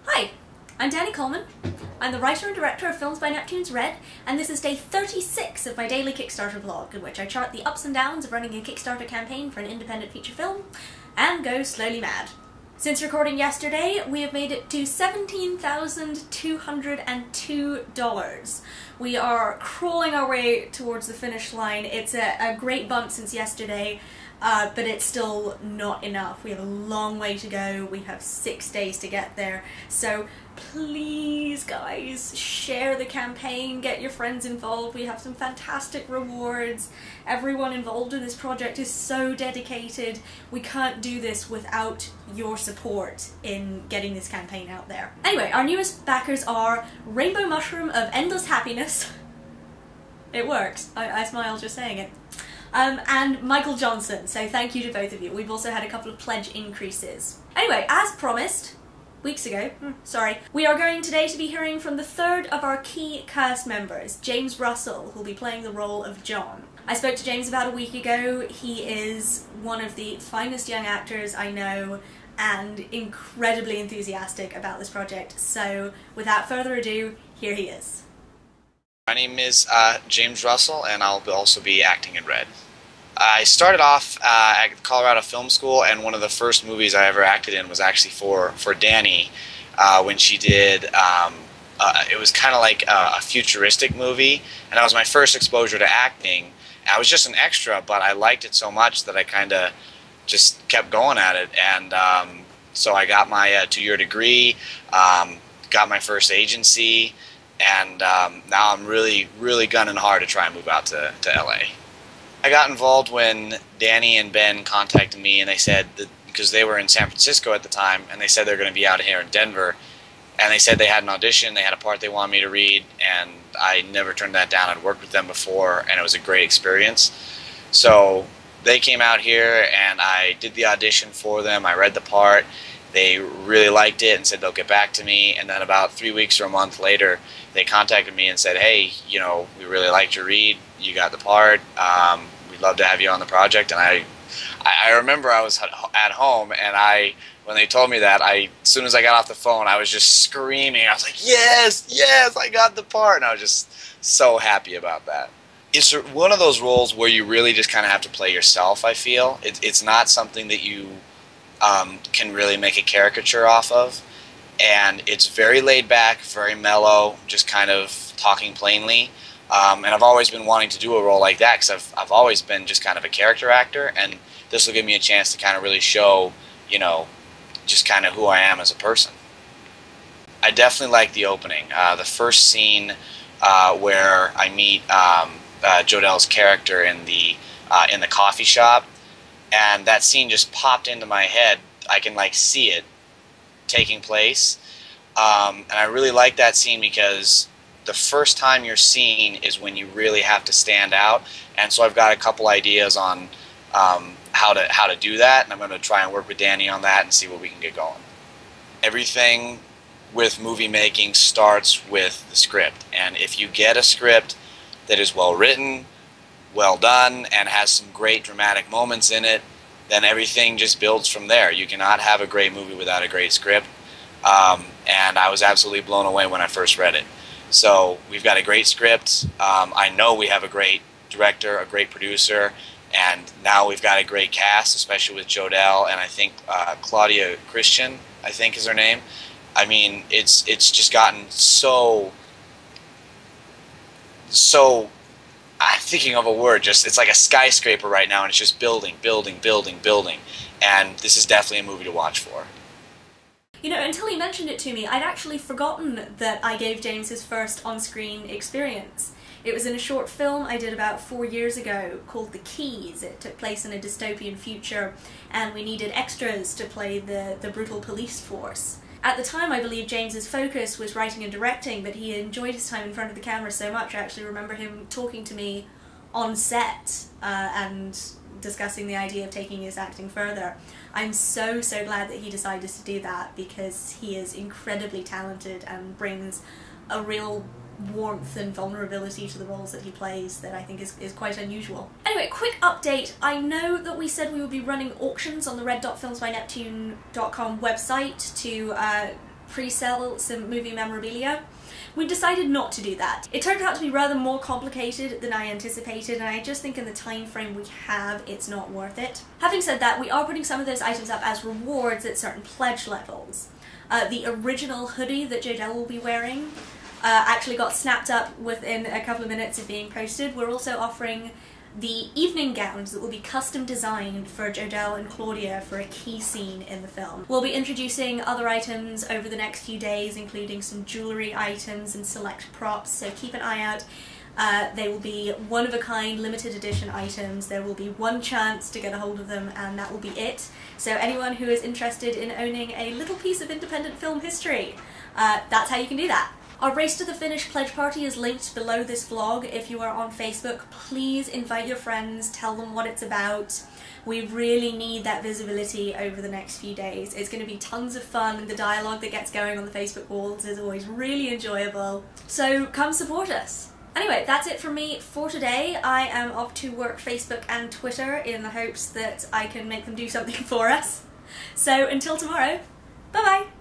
Hi, I'm Dani Coleman. I'm the writer and director of Films by Neptune's Red, and this is day 36 of my daily Kickstarter vlog, in which I chart the ups and downs of running a Kickstarter campaign for an independent feature film, and go slowly mad. Since recording yesterday, we have made it to $17,202. We are crawling our way towards the finish line. It's a great bump since yesterday, but it's still not enough. We have a long way to go. We have 6 days to get there. So please, guys, share the campaign, get your friends involved. We have some fantastic rewards. Everyone involved in this project is so dedicated. We can't do this without your support in getting this campaign out there. Anyway, our newest backers are Rainbow Mushroom of Endless Happiness. It works. I smile just saying it. And Michael Johnson, so thank you to both of you. We've also had a couple of pledge increases. Anyway, as promised, weeks ago, we are going today to be hearing from the third of our key cast members, James Russell, who'll be playing the role of John. I spoke to James about a week ago. He is one of the finest young actors I know and incredibly enthusiastic about this project, so without further ado, here he is. My name is James Russell, and I'll also be acting in Red. I started off at Colorado Film School, and one of the first movies I ever acted in was actually for Dani, when she did, it was kind of like a futuristic movie, and that was my first exposure to acting. I was just an extra, but I liked it so much that I kind of just kept going at it, and so I got my 2-year degree, got my first agency, and now I'm really gunning hard to try and move out to LA. I got involved when Dani and Ben contacted me, and they said that, because they were in San Francisco at the time, and they said they're going to be out here in Denver, and they said they had an audition, they had a part they wanted me to read, and I never turned that down. I'd worked with them before, and it was a great experience. So they came out here, and I did the audition for them. I read the part. They really liked it and said they'll get back to me, and then about 3 weeks or a month later, they contacted me and said, hey, you know, we really liked your read, you got the part, we'd love to have you on the project. And I remember I was at home, and when they told me that, as soon as I got off the phone, I was just screaming. I was like, yes, I got the part, and I was just so happy about that. It's one of those roles where you really just kind of have to play yourself, I feel. It's not something that you can really make a caricature off of, and it's very laid back, very mellow, just kind of talking plainly, and I've always been wanting to do a role like that because I've always been just kind of a character actor, and this will give me a chance to kind of really show, you know, just kind of who I am as a person. I definitely like the opening, the first scene where I meet Jodel's character in the coffee shop. And that scene just popped into my head. I can like see it taking place, and I really like that scene because the first time you're seen is when you really have to stand out. And so I've got a couple ideas on how to do that, and I'm going to try and work with Dani on that and see what we can get going. Everything with movie making starts with the script, and if you get a script that is well written, well done, and has some great dramatic moments in it, then everything just builds from there. You cannot have a great movie without a great script, and I was absolutely blown away when I first read it. So we've got a great script. I know we have a great director, a great producer, and now we've got a great cast, especially with Jodel and I think Claudia Christian, I think is her name. I mean, it's just gotten so I'm thinking of a word, it's like a skyscraper right now, and it's just building, and this is definitely a movie to watch for. You know, until he mentioned it to me, I'd actually forgotten that I gave James his first on-screen experience. It was in a short film I did about 4 years ago called The Keys. It took place in a dystopian future, and we needed extras to play the brutal police force. At the time, I believe James's focus was writing and directing, but he enjoyed his time in front of the camera so much. I actually remember him talking to me on set and discussing the idea of taking his acting further. I'm so glad that he decided to do that, because he is incredibly talented and brings a real warmth and vulnerability to the roles that he plays that I think is quite unusual. Anyway, quick update. I know that we said we would be running auctions on the red.filmsbyneptune.com website to pre-sell some movie memorabilia. We decided not to do that. It turned out to be rather more complicated than I anticipated, and I just think in the time frame we have, it's not worth it. Having said that, we are putting some of those items up as rewards at certain pledge levels. The original hoodie that Jodelle will be wearing actually got snapped up within a couple of minutes of being posted. We're also offering the evening gowns that will be custom designed for Jodelle and Claudia for a key scene in the film. We'll be introducing other items over the next few days, including some jewellery items and select props, so keep an eye out. They will be one-of-a-kind, limited edition items. There will be one chance to get a hold of them, and that will be it. So anyone who is interested in owning a little piece of independent film history, that's how you can do that. Our Race to the Finish pledge party is linked below this vlog. If you are on Facebook, please invite your friends, tell them what it's about. We really need that visibility over the next few days. It's going to be tons of fun, and the dialogue that gets going on the Facebook walls is always really enjoyable. So come support us. Anyway, that's it from me for today. I am off to work Facebook and Twitter in the hopes that I can make them do something for us. So until tomorrow, bye bye!